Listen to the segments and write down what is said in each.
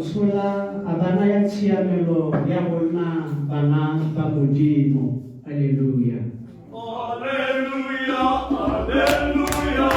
mosola a bana ya tshiamelo ya rona bana ba Modimo. Haleluya. Haleluya, haleluya,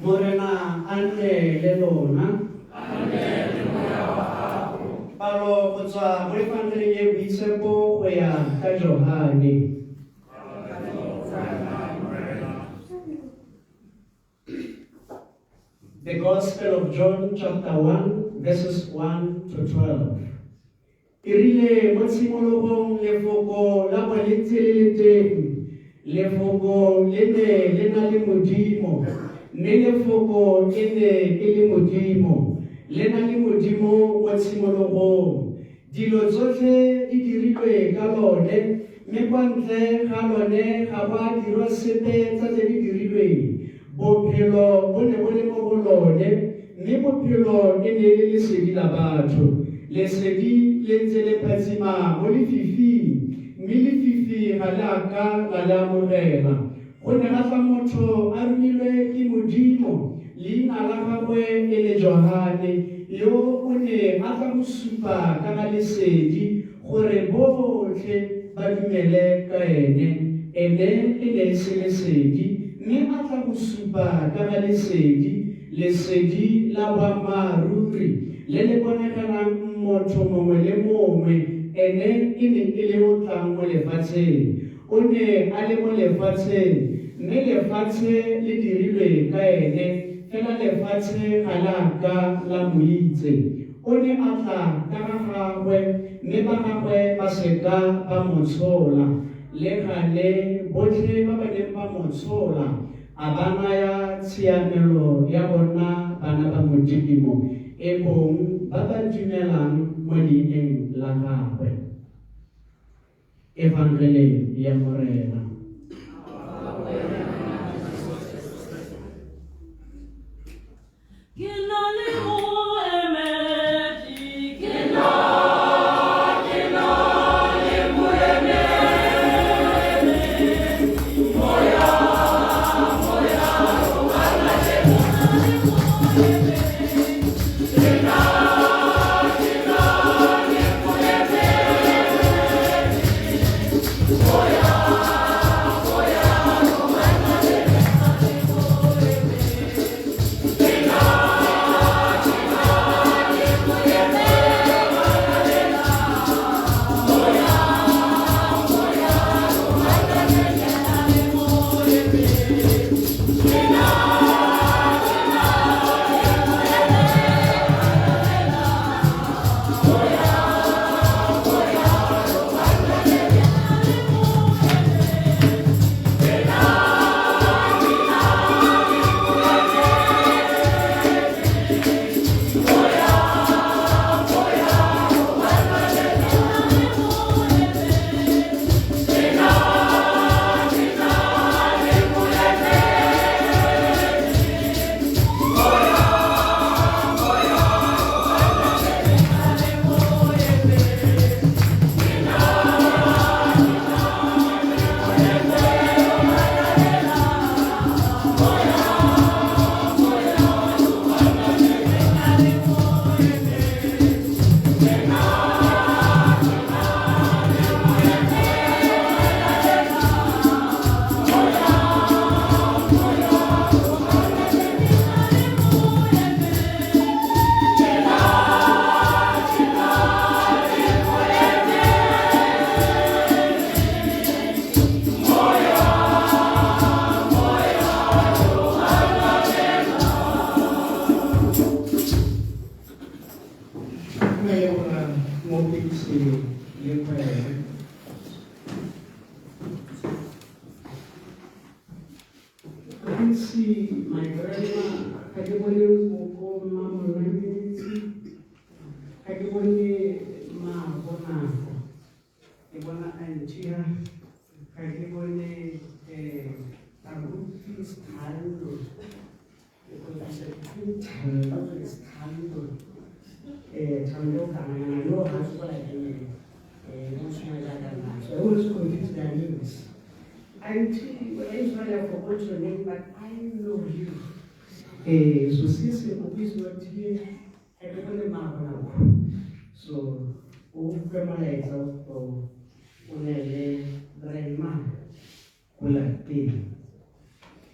Morena ane le lona. Palo go tswa mo lefangeleng e boitshepo go ya ka Johane. The Gospel of John chapter 1 verses 1 to 12. Irile mo tshimologong lefoko la boletse le teng. Lefoko le ne le na le Modimo. Mme lefoko e ne e le Modimo. Le na le Modimo mo tshimologong. Dilo tsotlhe di dirilwe ka lone. Mme kwa ntle ga lone ga ba dirwa sepe tsa tse di dirilweng. Bophelo bo ne bo le mo go lone. Mme bophelo e ne le lesedi la batho. Lesedi le ntse le phatsima mo lefifing. Mme lefifi ga le a ka la le amogela. Go ne ga tla motho a romilwe ke Modimo. Leina la gagwe e le Johane, yo o ne a tla mo supa ka ga lesedi gore botlhe ba dumele ka ene. Ene e ne e se lesedi, mme a tla mo supa ka ga lesedi, lesedi la boammaaruri le le bonegelang motho mongwe le mongwe. Ene e ne e le o tlang mo lefatsheng. O ne a le mo lefatsheng, mme lefatshe le dirilwe ka ene, fela lefatshe ga la ka la mo itse. O ne a tla ka ga gagwe, mme ba gagwe ba seka ba mo tshola. Le gale botlhe ba ba neng ba mo tshola a ba naya tshiamelo ya bona bana ba Modimo, e bong ba ba dumelang mo leineng la gagwe. Evangele ya Morena. oh yeah. can see my grandma. I can only go mama I can only ma bona. I wanna antia. I can only a roof is handled. Because I said, handled is handled. Handled, and I know how to like so I was confused their names. Auntie, when I usually I forgot your name, but I know you. So since the office not here, I don't remember. So, grandma is out for grandma.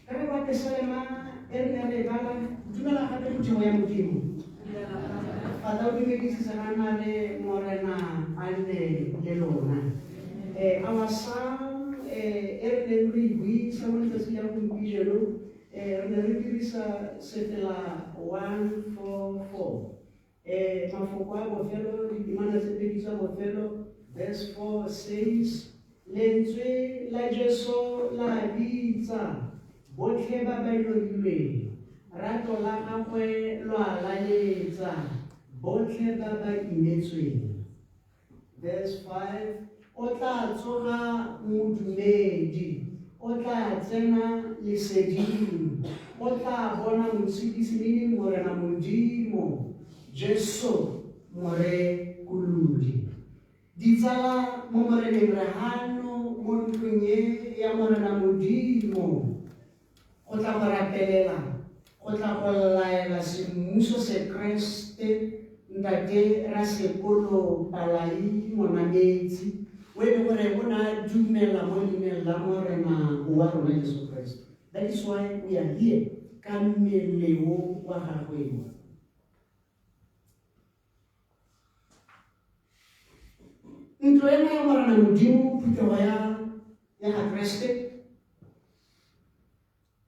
Kaya what the Salama, Erna Levala, Jumala happened to him. Father, we make this Anane Morena and Yelona. Our son, Erden, someone to see a vision. Erden Setela 144. Mafokwa Fellow, Dimana Setela Fellow, verse 4 says, Lentre la Jeso la Vita, Botle Babayole, Rato la Capue la Leza, Botle Baba Imetri. Verse 5, Ota Zora Mudumedi, Ota Zena Lisedi, Ota Bona Musikisini Morena Mundimo, Jeso More Kuludi. Ditsala mo moreneng rahano mo ntlong e ya morena modimo go tla go rapelela go tla go laela semmuso se Kreste ntate ra sekolo palai monametsi o e le gore o na dumela mo leineng la morena wa rona Jesu Kriste. That is why we are here ka mmeleo wa gagwe. Ntlo ena ya morena modimo phetogo ya Kreste.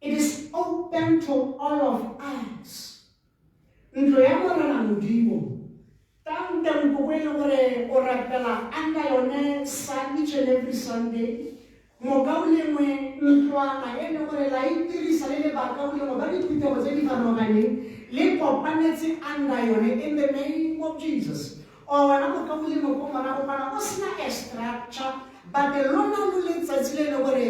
It is open to all of us. Ntlo ya morena modimo tanta nko e le gore o rapela anga yone each and every Sunday. Moka o lengwe ntlwana e le gore la itirisa le lebaka o lengwe ba diphetogo tse di farologaneng le kopanetse anga yone in the name of Jesus. Or when I'm going to a structure, but the longer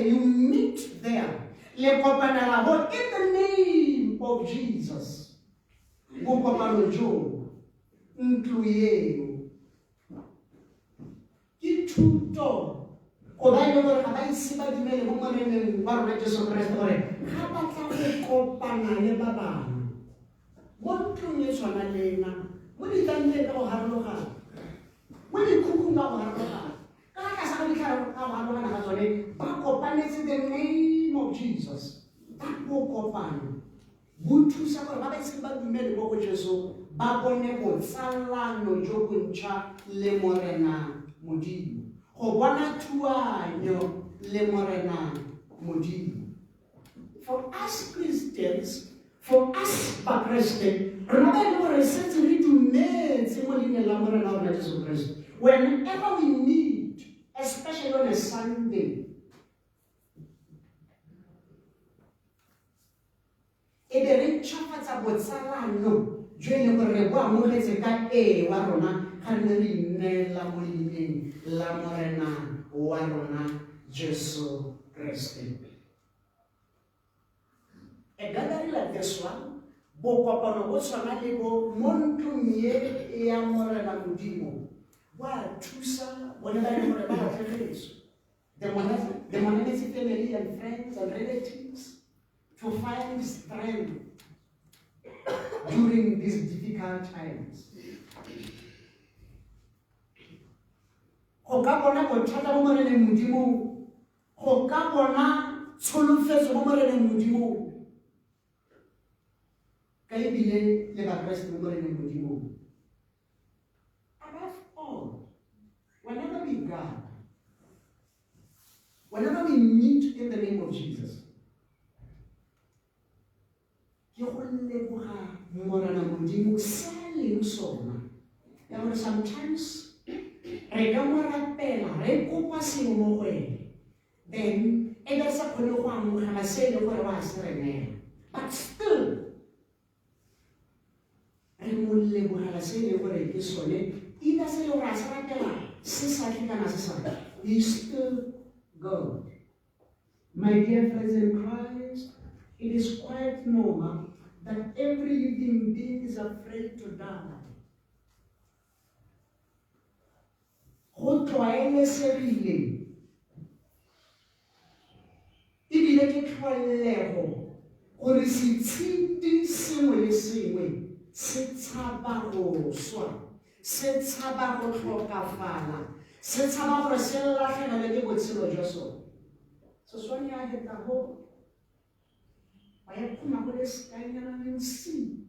you meet there. In the name of Jesus. Incluye. Ituto. Obayo kabaisiba dimele bomorene barona Jesu Kristo re. Kapatla kopana le baba. Bontlunye swana lena. When you done it, oh, Harloha. When you cook about Harloha, back up in the name of Jesus. That woke up and good to suffer. But I see about the medical Jesus. Babonebo, Salano, Joguncha, Lemorena, Modi. Howana Tua, Lemorena, Modi. For us Christians, for us Christians, remember, essentially to make whenever we meet, especially on a Sunday, it is about Salano, joining the Reboa Mohezeka, Warona, Hanri, La Morena, Warona, Jesu Christi. A gathering like this one. Bokopano osana lego montumie ya morena modimo wa tusa whenever you are about the monastic family and friends and relatives to find strength during these difficult times. Hokabona bothata bo morena modimo hokabona tsholofetso bo morena modimo. Above all, whenever we gather, whenever we meet in the name of Jesus, sometimes then e be sa khone go amogela se le gore wa se renela, but still re mo lebogela se le gore ke sone either se le gore a se ratela se sa tle kana se sa tle. He's still God. My dear friends in Christ, it is quite normal that every living being is afraid to die. Go tlwaelesegile ebile ke tlholego gore setshedi sengwe le sengwe se tshaba go swa, se tshaba go tlhokafala, se tshaba gore se latlhegelwe ke botshelo jwa sone. Seswane ya hetago ba ya khoma go le sekanyana le nsi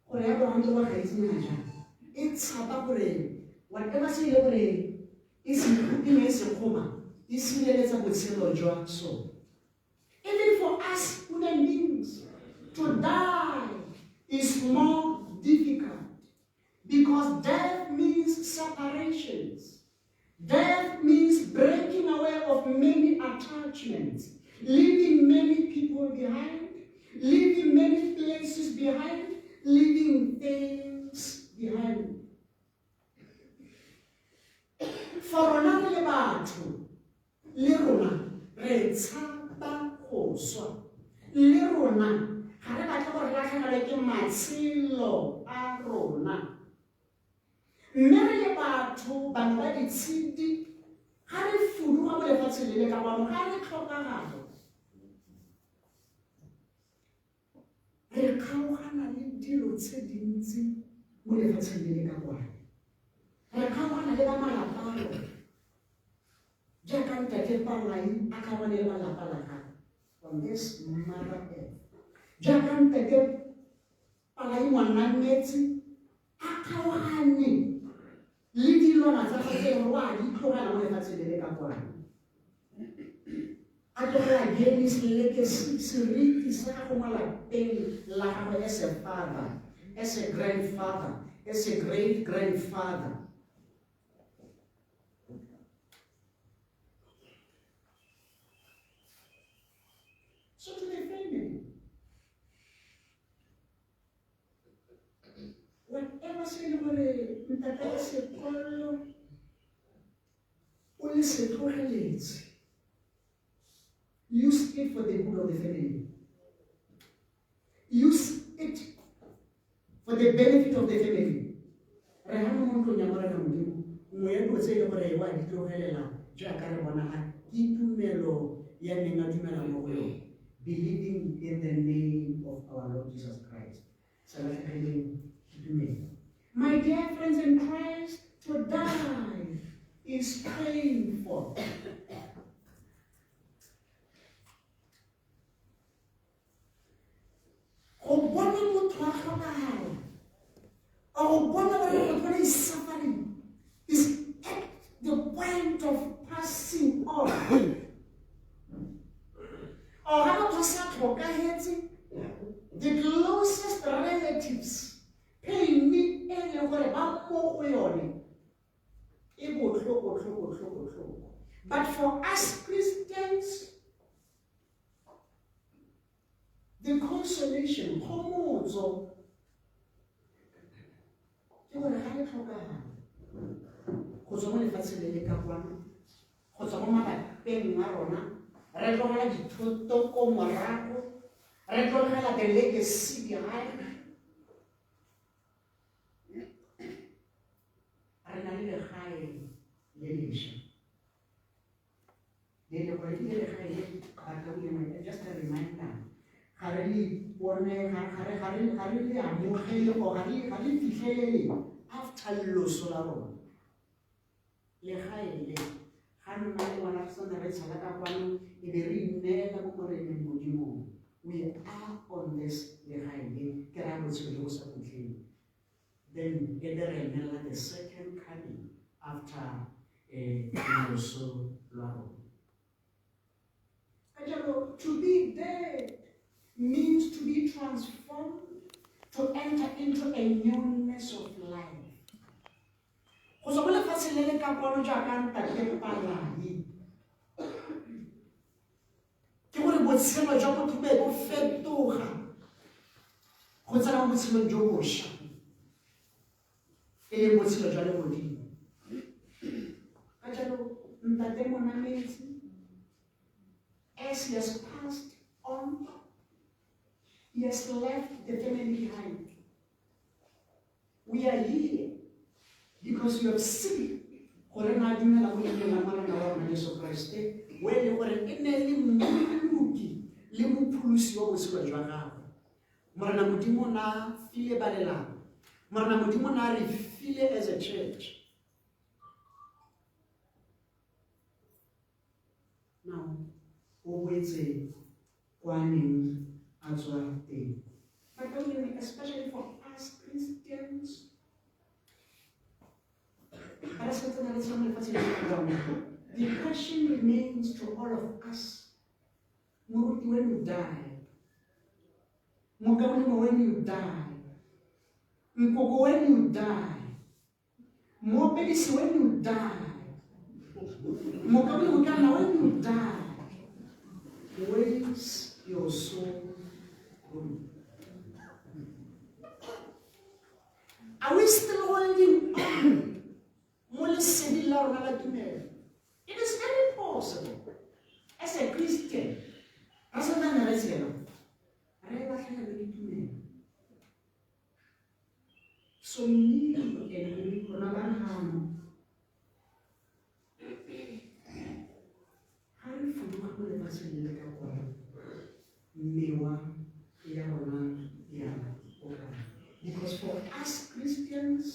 gore ya boganto ba gaetsenya jang e tshaba gore whatever se ile gore e se sekgoma e sireletsa botshelo jwa sone. Even for us human beings, to die is more difficult because death means separations. Death means breaking away of many attachments, leaving many people behind, leaving many places behind, leaving things behind. For rona le batho, le rona re tshaba go swa, le rona ga re batla gore latlhegelwe ke matshelo a rona. Mme re le batho bana ba ditshedi ga re fuduga mo lefatsheng le le ka kwano ga re tlhokagalo, re kgaogana le dilo tse dintsi mo lefatsheng le le ka kwano, re kgaogana le ba malapa a rona jaaka ntate Palai a kgaogane le malapa la gagwe from this mother earth, jaaka ntate Palai ngwana metsi a kgaogane le dilwana tsa gagwe gore wa di tlogela mo lefatsheng le le ka kwano, a tlogela Dennis legacy, seriti sa gagwe mo lapeng la gagwe as a father, as a grandfather, as a great-grandfather. So to the family, whatever se le gore ntate ya sekolo o le se tlogeletse, use it for the good of the family. Use it for the benefit of the family. Re ha mo ntlong ya morena modimo nngwe ya dilo tse e le gore wa di tlogelela jaaka re bona ga ke tumelo ya neng a dumela mo go yone, believing in the name of our Lord Jesus Christ. My dear friends in Christ, to die is painful. Suffering is at the point of passing on. The closest relatives pay me any gore ba mo go yone e botlhoko. But for us Christians, the consolation khomotso ke gore ga le tlhokagala go tswa mo lefatsheng le le ka kwano, go tswa mo mabapeng a rona, re tlogela dithoto ko morago, re tlogela the legacy behind. Re na le legae le lešwa le le gore ke legae le batla just a reminder, ga re le bone ga re le amogele o ga le fitlhelele after loso la rona legae le ga nna le ngwana tsona re tshala ka kwano e be re inela mo moreneng modimong. We are on this legae ke ra botshelo go sa putleng. Then get the second coming after loso la rona. To be dead means to be transformed, to enter into a newness of life. Go tswa mo lefatsheng le le ka kwano jaaka ntate Palai, botshelo jwa motho be bo fetoga go tsena mo botshelong jo bošwa e leng botshelo jwa legodimo. Ka jalo ntate Monametse, as he has passed on, he has left the family behind. We are here because you have seen gore na dumela go le Morena wa rona Jesu Kriste, we le gore e ne le mmoloki le mopholosi wa botshelo jwa gago. Morena Modimo na file ba lelapa, Morena Modimo na re file as a church. Now, o boetse kwa neng a tswa teng. But especially for us Christians, the question remains to all of us. When you die, when you die, when you die, when you die, when you die, where's your soul going? Are we still holding on? It is very possible. As a Christian, so because for us Christians,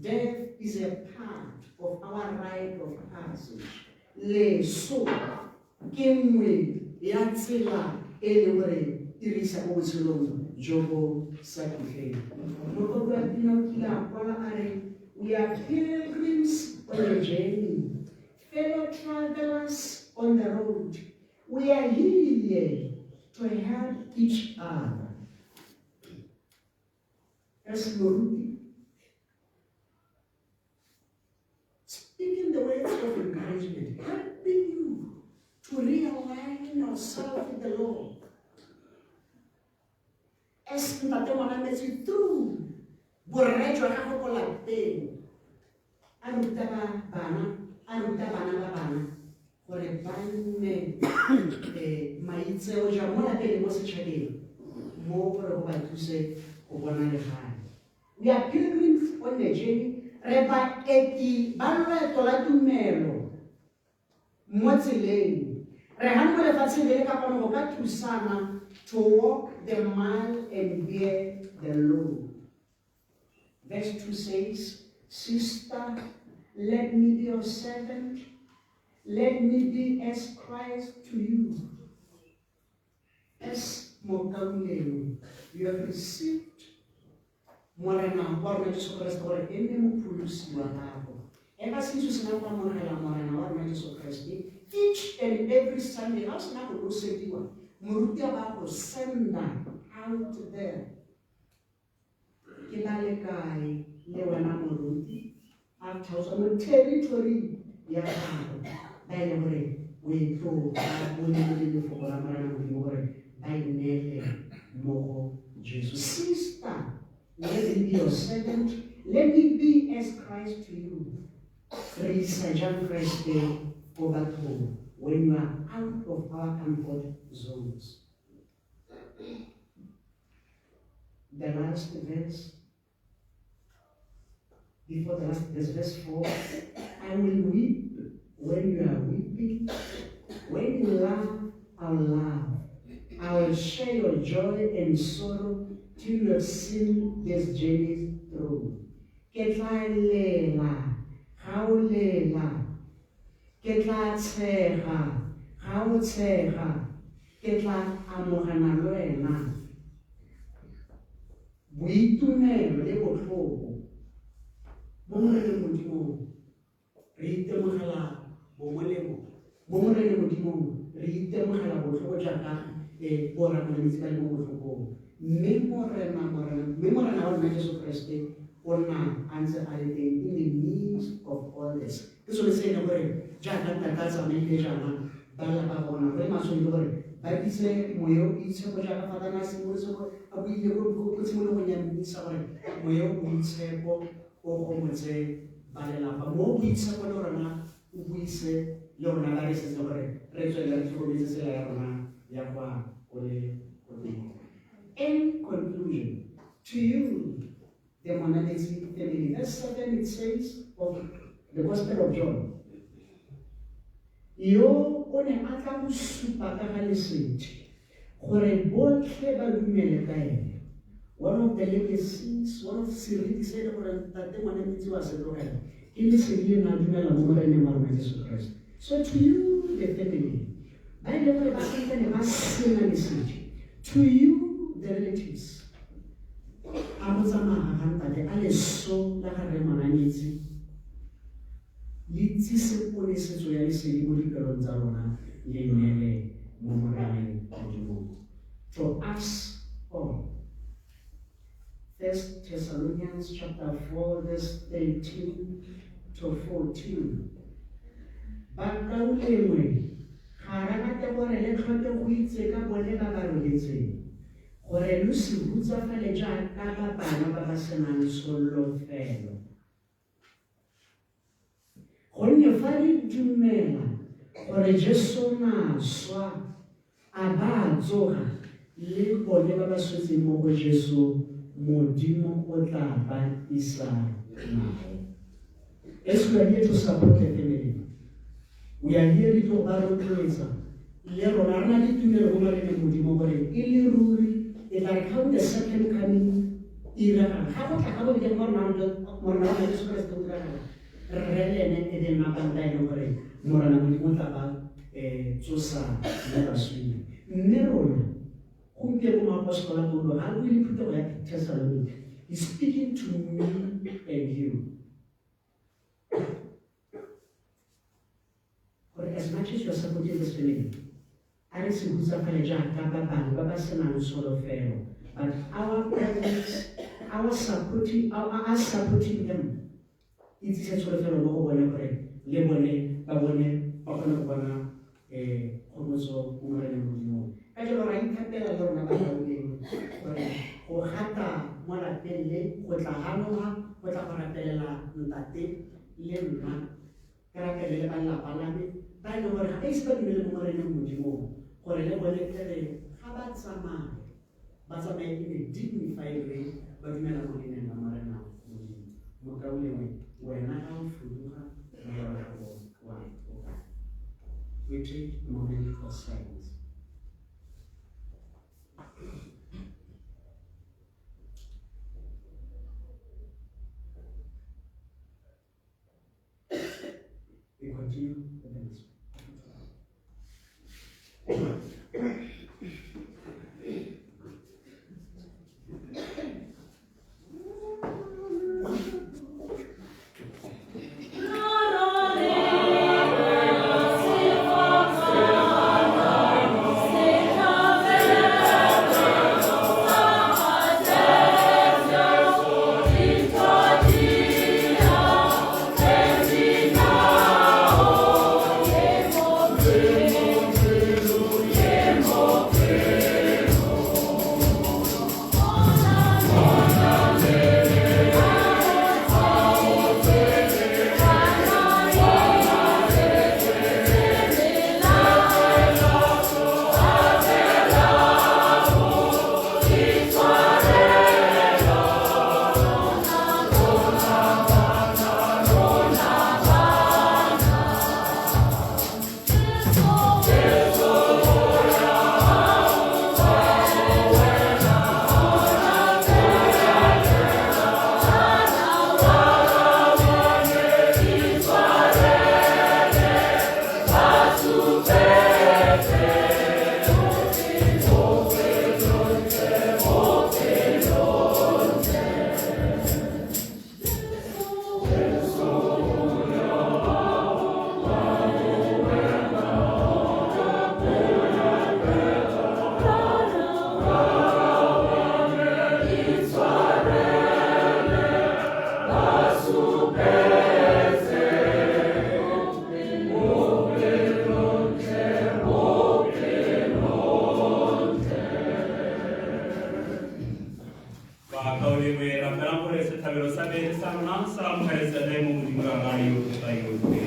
death is a part of our rite of passage. Le so kemwe ya tsela e le gore irisa mo botshelong jo bo sakhile. Mo go bana kila kwala are, we are pilgrims on a journey, fellow travelers on the road. We are here to help each other. As Moruti, speaking the words of encouragement, helping you to realign yourself with the Lord. As Ntate Monametse through borrejwa ga go go lapeng, a ruta bana ba bana gore ba nne maitseo ja mo lapeng mo setšhabeng mo gore go ba thuse go bona legae. We are pilgrims on the journey. Re ba eti ba loeto la tumelo mo tseleng. Re hana mo lefatsheng le le ka kgona go ka thusana to walk the mile and bear the load. Verse 2 says, Sister, let me be your servant. Let me be as Christ to you. As Mokaulelo, you have received Morena wa rona Jesu Kriste gore e nne mopholosi wa gago. Ever since you sena go amogela Morena wa rona Jesu Kriste, each and every Sunday, ga o sena go losediwa, moruti ba go senda out there. Ke ba le kae le wena moruti a thausa mo territory ya gago ba ile gore o e tlo ba bonele lefoko la Morena Modimo gore ba inele mo go Jesu. Sister, let me be your servant. Let me be as Christ to you. Praise John Christ over home when you are out of our comfort zones. The last verse, before the last verse, verse 4, I will weep when you are weeping. When you laugh, I'll laugh. I will share your joy and sorrow till you have seen this journey through. Ketla lela, haulela, ketla tshega, hau tshega, ketla amogana lwena. Boitumelo le botlhoko, bo mo le Modimo, re itemogela bomolemo, bo mo le Modimo, re itemogela botlhoko jaaka bora Monametse ba le mo botlhokong. Mme Morena wa rona Jesu Kriste o nna a ntse a le teng in the midst of all this. Ke sone se e leng gore jaaka ntata a tsamaile jaana ba lapa bona gore masole gore ba itse moyo itse go jaaka fatana se mo se go a buile go tshimologong ya mmisa gore moyo o itshepo o gomotse ba lelapa mo boitshepo le rona o buise le rona ba re setse gore re tswele re tlhokometse tsela ya rona ya kwa go le godimo. In conclusion, to you, the monastic family, verse 7 it says of the Gospel of John, yo o ne a tla go supa ka ga lesedi gore botlhe ba dumele ka ene. One of the legacies, one of the seriti se e le gore tate ngwana metsi wa se tlogela ke lesedi le na dumela mo moreneng wa rona Jesu Kriste. So to you, the family, ba ile gore ba santsane ba sena lesedi. To you, the relatives, a go tsamaya ga ntate a leso la ga re mananyetsi le tsisepolesetso ya lesedi mo dipelong tsa rona le neele mo moreneng modimo. To us all, 1 Thessalonians chapter 4 verse 13 to 14. Bakaulengwe ga ra rate gore le tlhoke go itse ka bone ba ba roletseng gore lo se hutsafale jaaka ba bana ba ba senang solofelo. Gonne fa re dumela gore Jesu naswa a ba tsoga le bone ba ba swetseng mo go Jesu, Modimo o tla ba isa nae. As we are here to support the family, we are here to rotloetsa le rona re na le tumelo mo malemeng Modimo gore e le ruri e tla re count the second coming iragala ga go tla ga bobedi mo rona wa Jesu Kriste o diragala re lene e le mabanta e leng gore morana Modimo tla ba tsosa mo baswing. Mme rona gompieno mo apostola Paulo ga bue le phutego ya Thessalonica, he's speaking to me and you. As much as you are supporting this family, I but our parents, our supporting them, it is a sort of a I know what I expect you to more than Modimo, or a level of Habat Sama, but some in a dignified way, but men are going in a marina. Mokauli, when I have Fuduha, we take a moment for silence. We continue the ministry. Kauli we rapera por ese tabero sabe saruna salam kare se dai mu dimra gani yo tai yo te.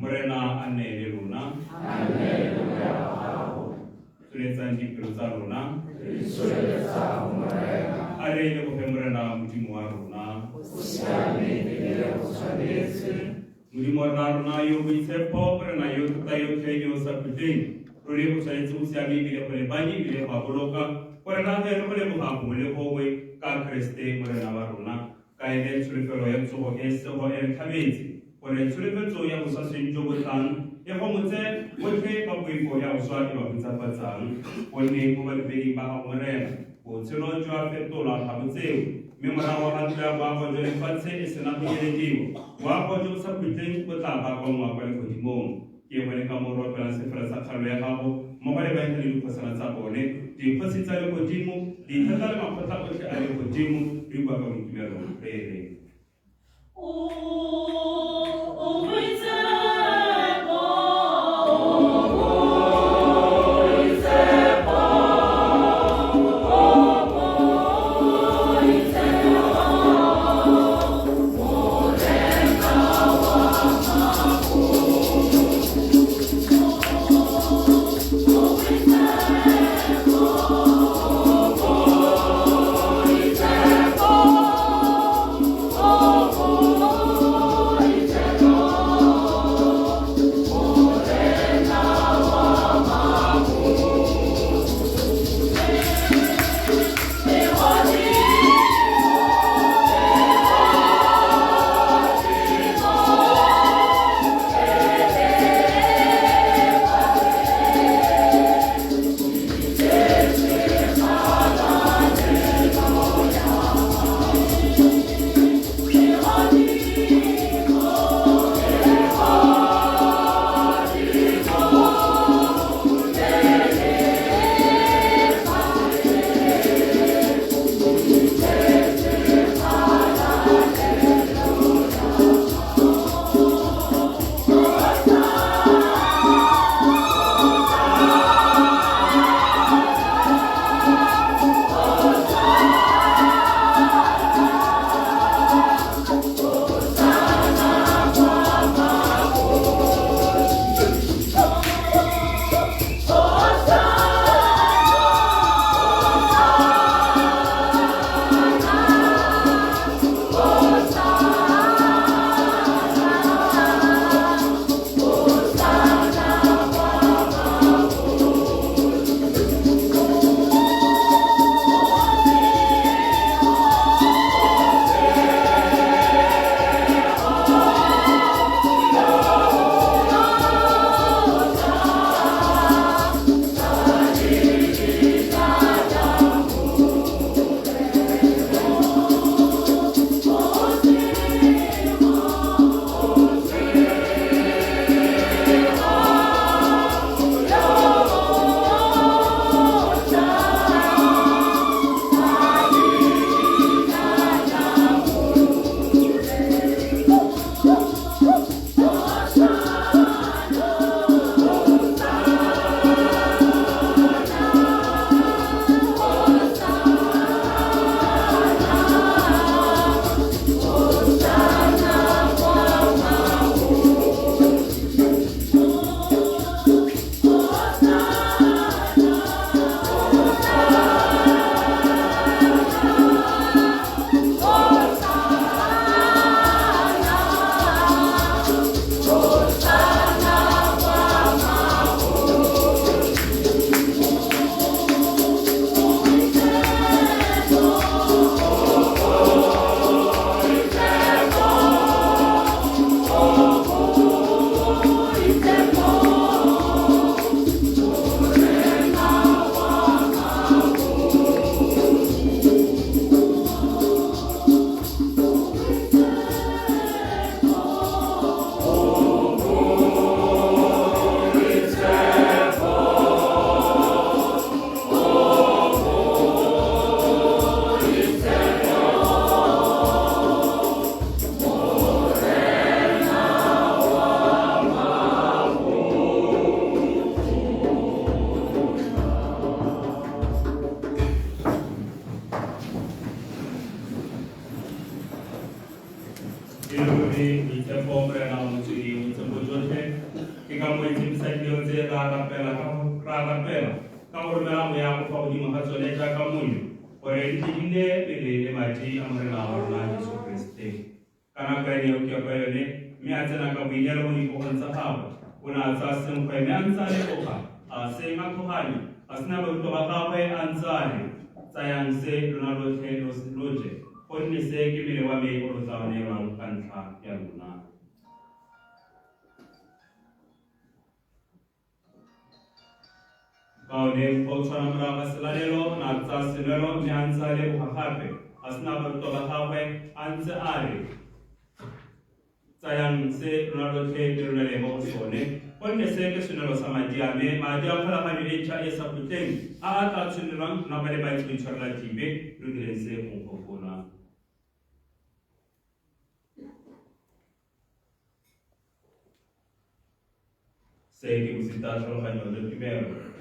Morena anne luna. Suleza njipruza luna. Are ile morena mtimu wa luna. Mtimu wa luna yo bise pobre na yo tayo cheyo sapute. Rule kusaitsu usiami ile pole bani ile baboloka. Morena hele pole muhamu ile kowe ka Kriste morena wa luna. Kaide sulifelo ya tsoho eso ho el kabezi. When sulifelo ya usasi jogotan ya homute wote babui ya uswati babutsa patsan. Wone kubal beri ba morena. Wotselo jwa feto la habutse. Memora wa hatra ba ko jole patse isna piyere jiwo. Wa ko jo sapute ko ta ba ko ma ko ko dimom. Ye wone kamoro plan se frasa khalo ya habo. Mobile ba hili ko sana sa bone. Di pasitsa ko dimu di tata ma pata ko ale ko dimu ri ba ko kimero pere. Oh ka mo itse sa dio tse ra pela ka mo romela mo ya go fa godimo ga tsone ja ka monyo gore di dile le mati a mo re la rona Jesu Kriste kana ka ne o ke ka yone me a tsena ka boinyelo mo dipogong tsa gago o na tsa senkgwe me a ntsa le goga a se nga tlhogane a sena batho ba gagwe a ntsane tsayang se lona lotlhe loje gonne se ke mmele wa me o lo tsa one wang ka ntlha ya lona kaone o tshwana morago selalelo na tsa selelo mme a ntse a leboga gape a sena batho ba gagwe a ntse a re tsayang se lona lotlhe le lona le mo go sone gonne se ke senelo sa madi a me madi a kgolaganyo e ntšha e sa potleng a a tla tshwanelwang na ba le bantsi go itshwarela tibe lo direng se go nkgopola se ke bosita tlhaloganyo le tumelo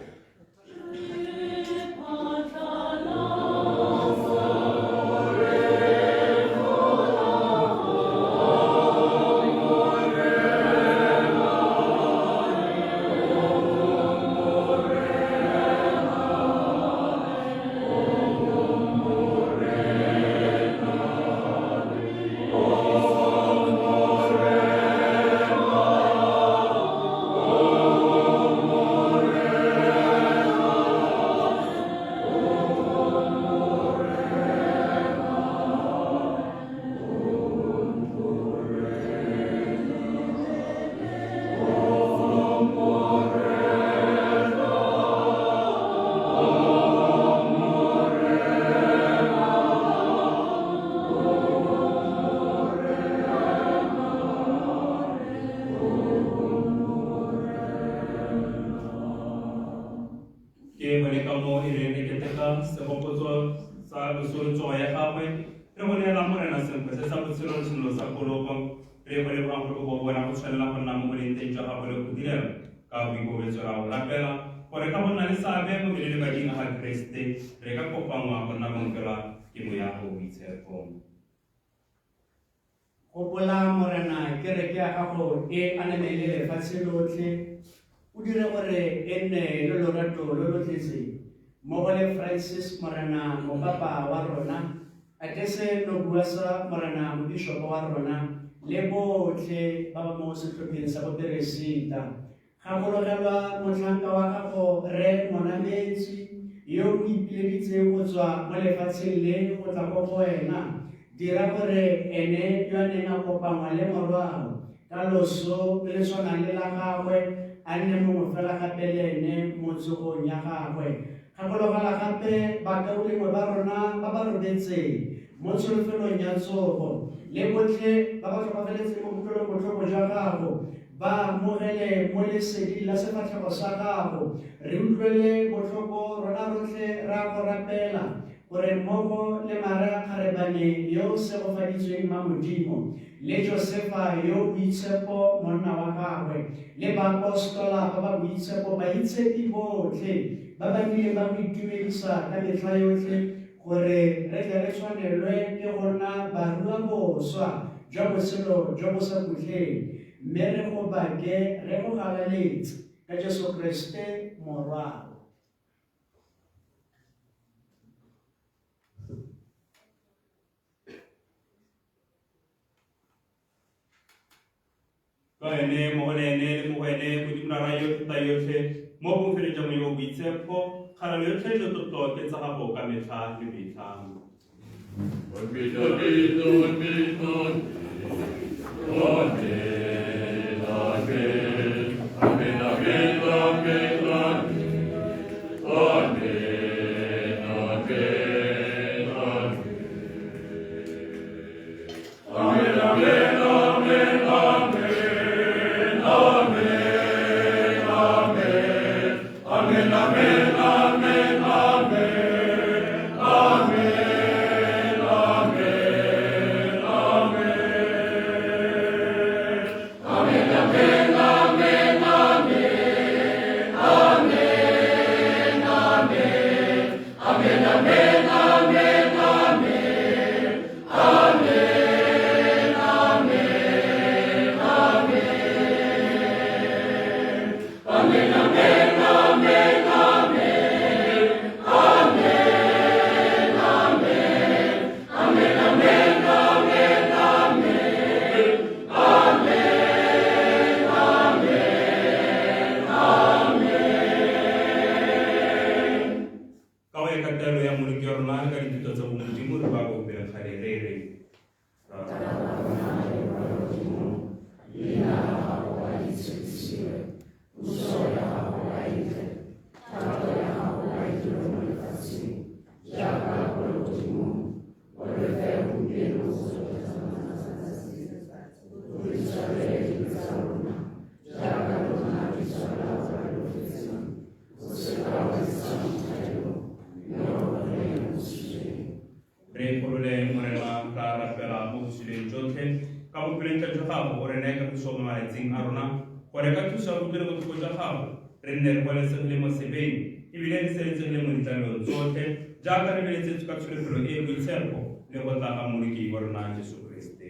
Gopola morena kereke ya gago e anamele lefatshe lotlhe o dire gore e nne le lorato lo lo tletseng mmogo le Francis morena mopapa wa rona a ke se no bua sa morena mobishopo wa rona le botlhe ba ba mo setlhopheng sa boperesita gakologelwa motlhanka wa gago re monametsi yo o ipileditseng go tswa mo lefatsheng le go tla go wena dira gore ene yo a neng a kopangwa le morwalo ka loso le tshwanang le la gagwe a nne mongwe fela gape le ene mo tsogong ya gagwe gakologelwa gape bakaulengwe ba rona ba ba robetseng mo tsholefelong ya tsogo le botlhe ba ba tlhokafeletseng mo kutlwelong botlhoko jwa gago ba mogele mo lesedi la sefatlhego sa gago re utlwele botlhoko rona rotlhe ra go rapela gore mmogo le Maria Kgarebane yo segofaditsweng Modimo le Josefa yo boitshepo monna wa gagwe le baapostola ba ba boitshepo baitshepi botlhe ba ba nnileng ba go itumedisa ka metlha yotlhe gore re tle re tshwanelwe ke go nna barua boswa jwa botshelo jo bo sa butleng mme re go bake re go galaletse ka Jesu Kriste morwalo ka ene mo ene mo ene go dimara yo ta yotlhe mo go feletsa mo yo boitshepo kgala yotlhe le totlo ke tsa gago ka metlha le metlha gago ore ne ka so ma tsing arona ore ka thusa go tle go tsa gago re nne re kwale se le mo sebeng ibile re se le mo ditlamo tsotlhe jaaka re beletse ka tsholofelo e go itshepo le go tla ga moleki wa rona Jesu Kriste.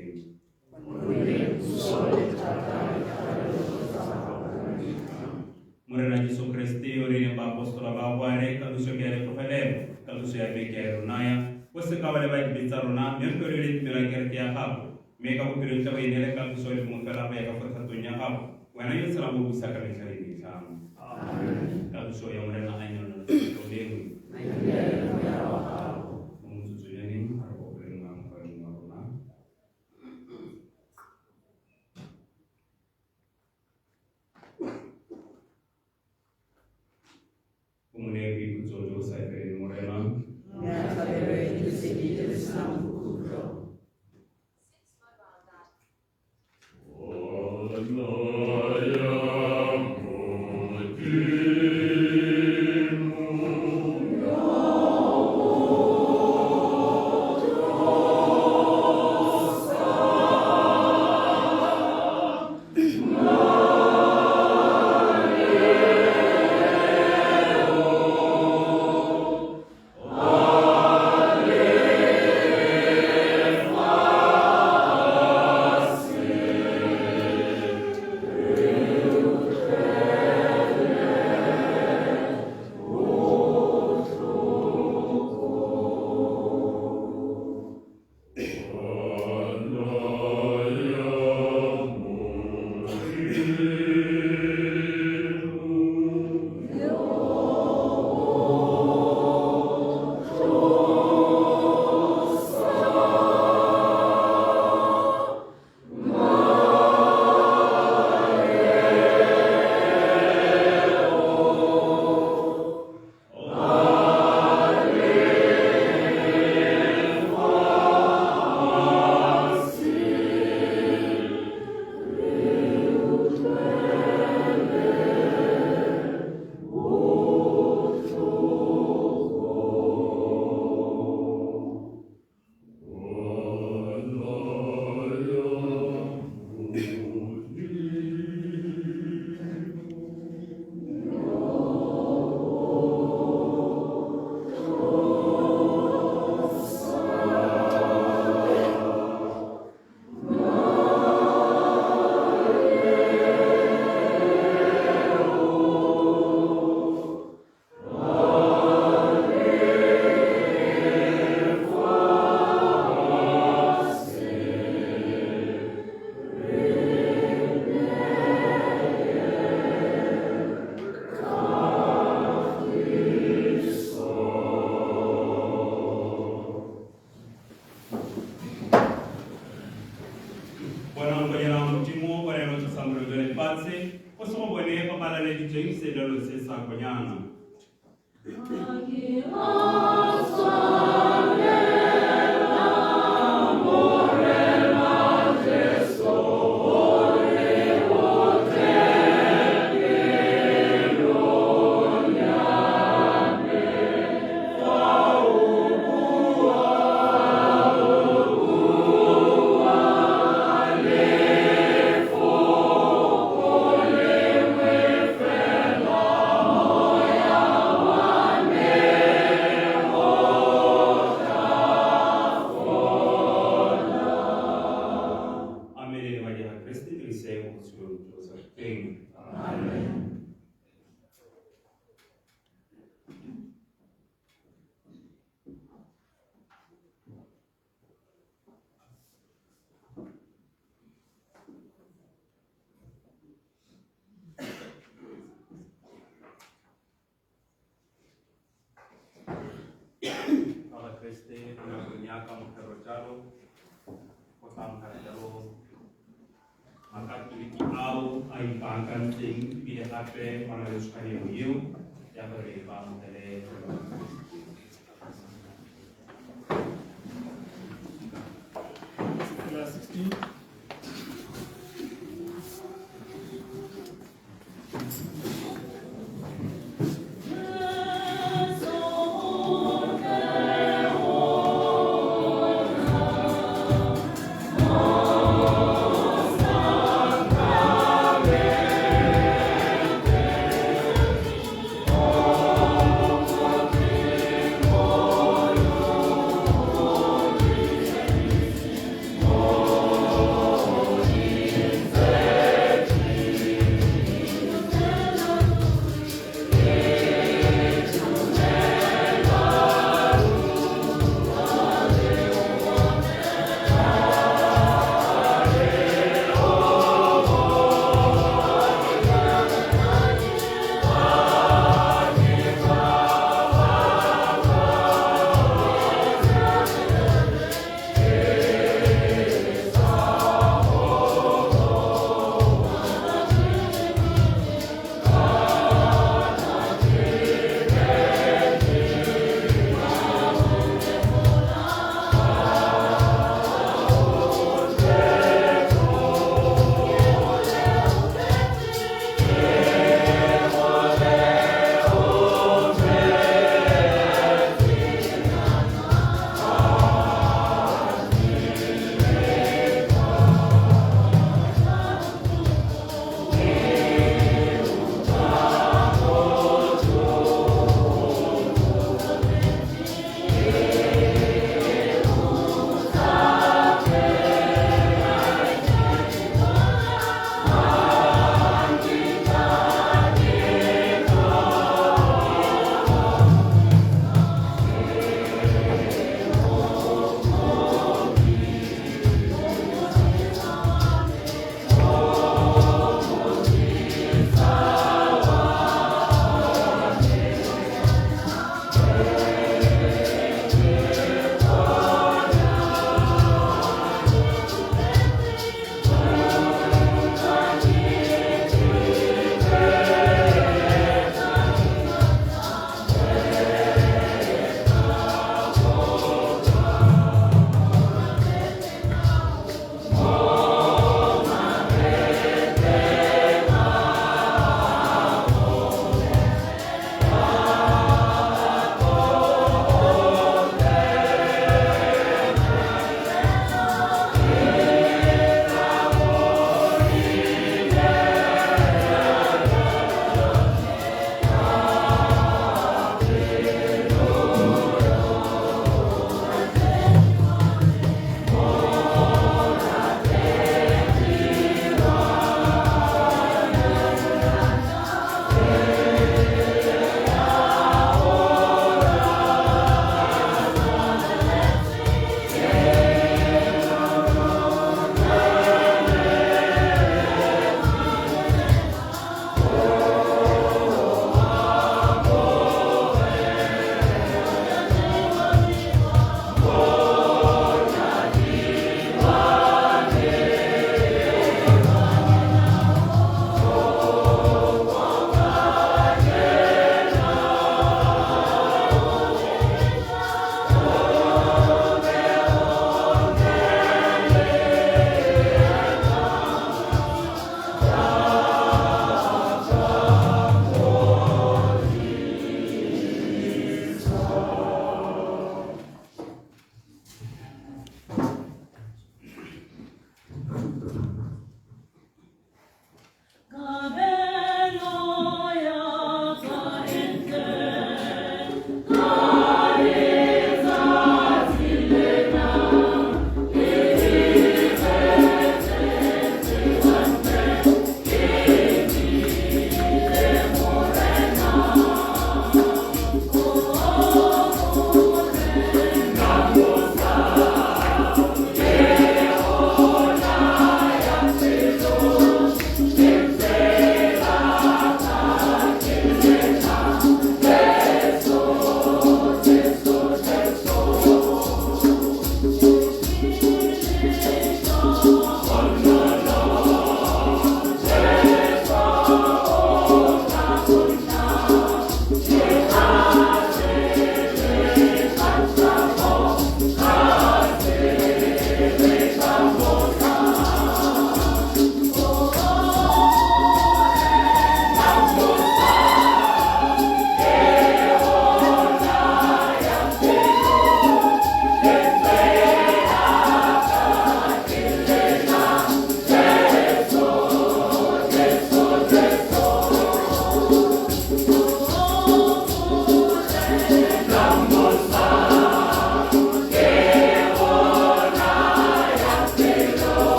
Morena Jesu Kriste ore ne ba apostola ba boare ka luso ke re tlogelelo ka luso ya be ke rona ya o se ka ba le ba ditsa rona mme re le dimela ke ya gago mme ka go pele tla ba inele ka luso le mo fela ba ya ka forfatong ya gago wena yo tsela bo busa ka metlha le metlha. Amen. Ka luso ya morena a nyona lo lengwe Oh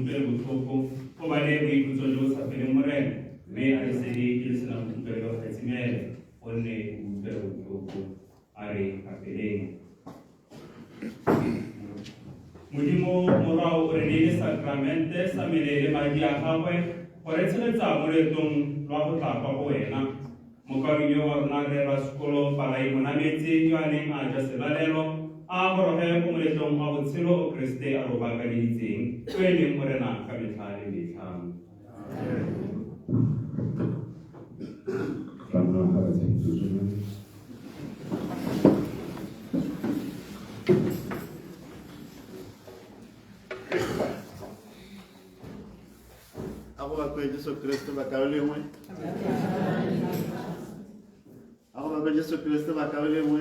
kumpel butoko ko bale bi kutojo sa pele moren me ari sedi kilsna kumpel do hasimele onne kumpel butoko ari kapele mudimo morao renile sacramente samelele magia hawe Oretsele tsamole tong lwa go tapa go wena mokarinyo wa rona re ba sekolo palai monametse yo a neng a ja selalelo a goroge go moletlong wa botshelo o Kriste a robakaletseng o e leng morena ka metlha le metlha. Ako ba Yesu Kristo bakawili mwe? Ako ba Yesu Kristo bakawili mwe?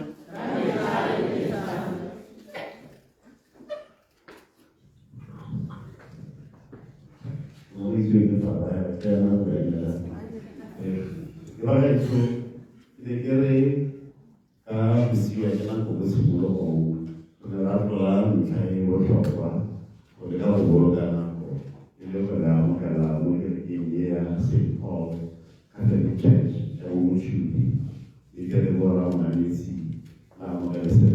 St. Paul Catholic Church ya Umuchubi ikelebora mwanisi na mwanisi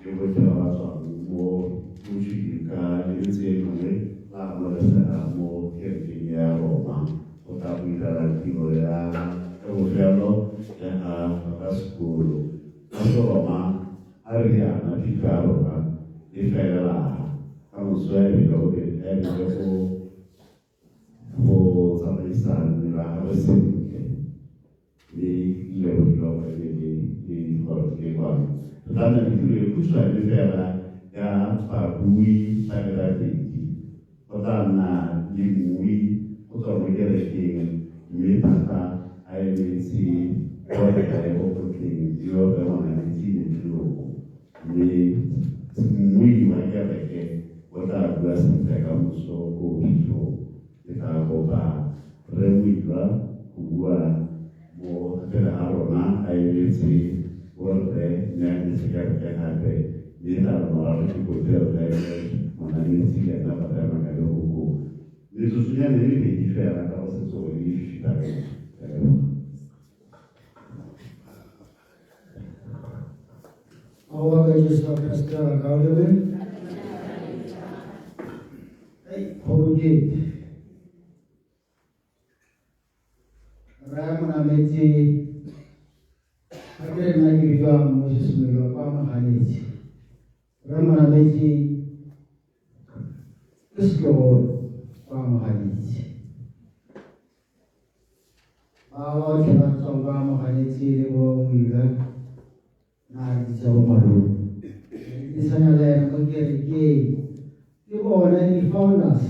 yote watu wa Umuchubi yinze mwe na mwanisi amo kemi ya Roma otabira la ya Eufelo ya Pascolo Roma Ariana Picaroa ifela kama swali kwa ebe for some reason, I was saying, the level of the one. But then you push like the fella, yeah, Pabui, Sagadati. But then you put on the other king, Mipata, I will see what I hope king, you are the one I see the room. We might get again, what I bless and take on so go. Ikagoba rewidwa kugua mo tena arona ailisi wote nyani sigarke hape nita mara kikotel dai manani sigarka pada magalo huko nisusunya ni difera kama sio ni shida Awa Yesu Kristo akaolewe hoje Ramana Meti, Agre Nagiriwa Moses Melo, Pama Haniti, Ramana Meti, Isko, Pama Haniti. Awa Kinaton Pama Haniti, Levo Mila, Nagi Sawamaru. Isanale, Mugeri Gay, you already found us,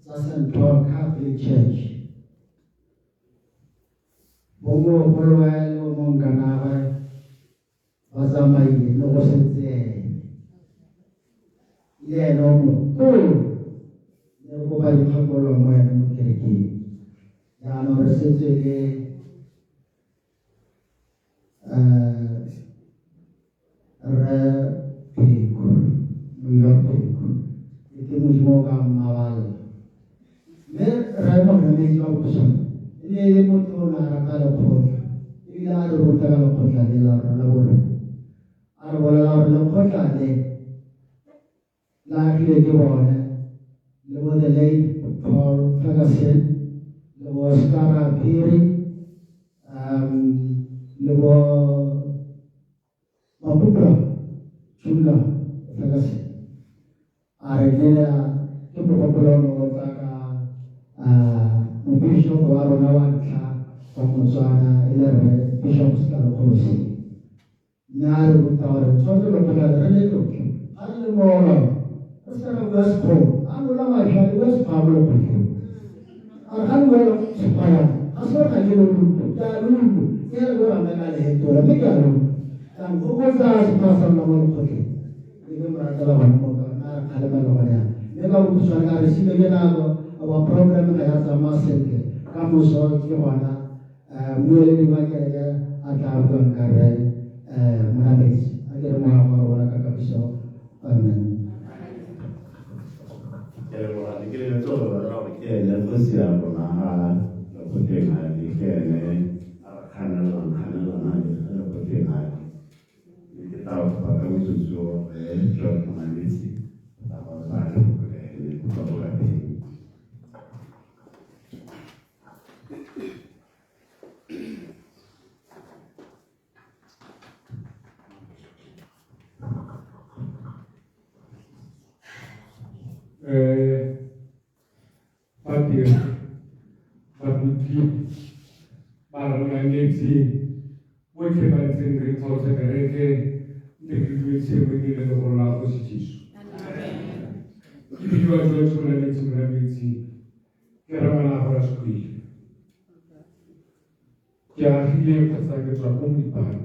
St. Paul Catholic Church. Bongo Polwell, Monganava, Bazamai, no wasn't there. Yeah, no more. Never go by the couple of men, Kiriki. Yano Resente, Repico, Mulopico, it was more Maval. Mer Ramon and Johnson. Ini mutu na rakalo kota. Ini ada ruta kalau kota di luar labur. Ada bola luar kota ni. Lagi lagi bola. Lepas the late Paul Ferguson, lepas Skara Piri, lepas Mapupra, Chula Ferguson. Ada ni kita popular Bishop Waronawanta from Mozana, 11 bishops Kalakosi. Naru Tower, Chocolate Relative, Animal, Mr. Westport, Anulama, West Pablo. Anwell Spire, as well as you, Yalu, Yellow and Megale, to a big room, and who was as person of one cooking. Even Ratalavan, Alabama, never was I received again. Our program has a massive Kamuso, Johanna, Mueli Magaya, Atavan Kare, Manabis. I get a more Kapiso. Amen. ke le tsolo ra o ke le go sia bona ha le go tena di kene kana na le go tena di ta ba ka uzuzo John Manisi ba ba le ko ba le Babuti, Baranganesi, which have been great house and the frequency of the Rola Position. If you are George Rolanix in Ramiti, Karamana Horasqui. Yahili Pasaka Trapumipan,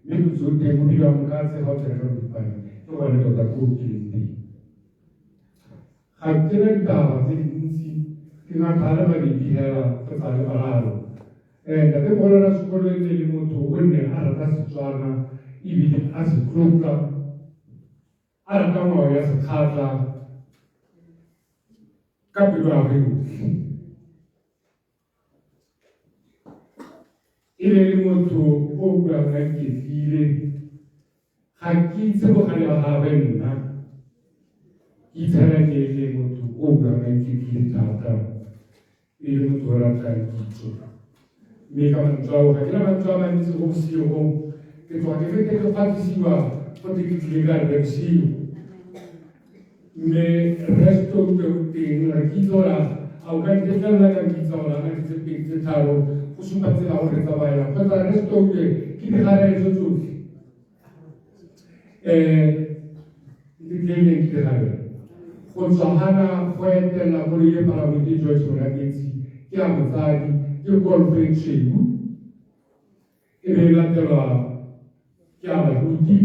you should take Mudiam Casa House and Ramipan, to one of the cookies. I didn't Kina thala di bihela ke tsa bararo the bola sekolo le motho o ne a rata Setswana ebile a se tlotla a rata ngwao ya sekgatla ka pelo ya gagwe yotlhe e ne le motho o buang a ketlile ga ke itse bogale ba gagwe nna ke itshela ke le motho o buang a ketlile thata il motho wa kitso mme ka mantswao ga ke na mantswao a mantsi go bosigo ke tloga ke fete ke kgatisiwa gote ke tlile ka re bosigo mme resto o teng re kitsola a o ka ntefelela ka kitsola ka ditse pedi tse tharo go supa tsela gore tsamaya kgotsa resto ke digaraetso tsotlhe ditleleng ke digare go tswa gana go etela go le paramedi George Moragetsi ke a motsadi ke golfeng tshweu e be latelwa ke a baruti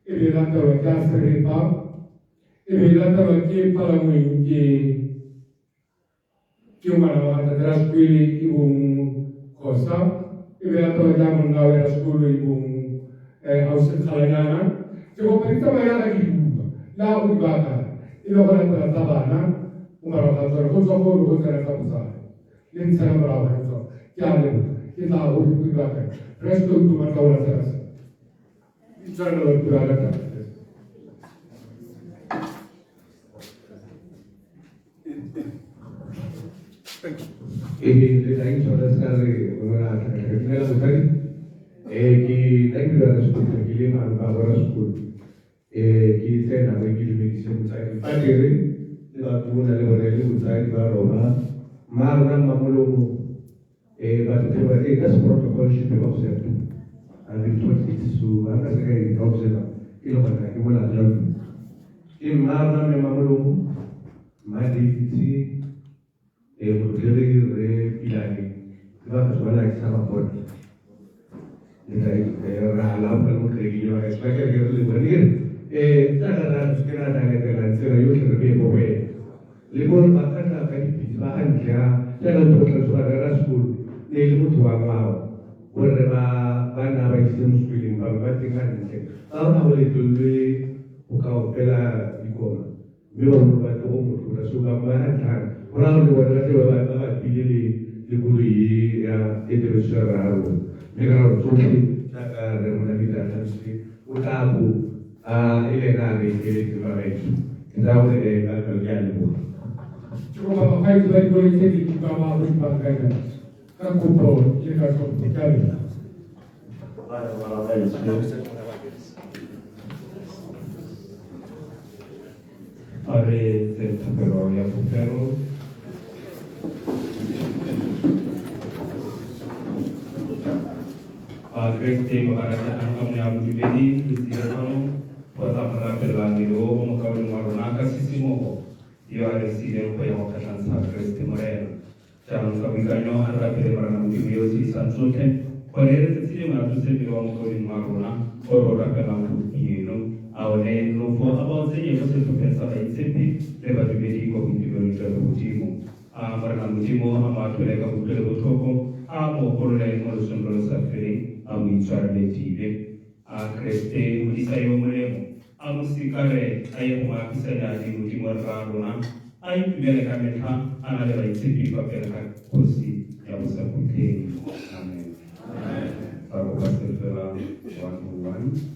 e be latelwa ke a serepa e be latelwa ke palangweng ke ngwana wa tatela sekole e bong Khosa e be latelwa ke a monna wa ya sekolo e bong Ausekgalanyana ke go pedi tsamayana ke dibuka la go dibaka e le go latela tsa bana o morago ga tsone go tswa gore go tsena tsa bosadi le ntshela morago ga tsone ke a leboga ke tla go dibaka resto o tuma tla ola serasa e tshwanela ba dira ka tata le thank you for the una la mujer que tengo la respuesta que le mando a la school que tena que le me dice mutai padre le va tu na le vorrei mutai va roba marna mamolo va tu va das protocol ci per osservare al su anche se che osserva che lo fa che vuole la che marna me mamolo ma di Mudiri Pilani, va suona che stava fuori. Era la palma che io ho spiegato che volevo venire e da schierata nella relazione io che avevo poi. Le buone battate per i pizzani che era tutta la school nel mutuo vorreva andare a sistema schooling per tinggal che allora volevo dire o cautela di come io ho provato un sulla mano orang luar negara bawa pilih di buli ya itu serau negara suci negara mana kita nanti utabu ilegal ini kemarin kita boleh kalau jalan bu cuma pakai sebagai polisi di bawah berbagai kan kumpul jika seperti Are però ya pero Agreste makaranya angkam yang dibedi disiramu kota merapelan di lo mengkawin marunaka sisi moho dia ada sini upaya wakatan sa agreste morena jangan kabikanyo harapele marana mutibio si sansote kolere sisi maratu se bilo mengkawin maruna oro rapelan putino awale no fo about zenye kose pensa ba insepi leba dibedi ko mutibio ni utimo marana mutimo ama tolega utele botoko amo kolere mo sembro safari amitswarletile Agreste mulisayo mulemo amusikare aye kumafisa dadi mutimwa raruna a itumele ka metlha a na le baitshepi ka pele ga kgosi ya bosakhutleng. Amen. Ba go ba se fela 1:1.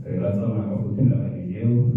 Relata una caputela de Dios,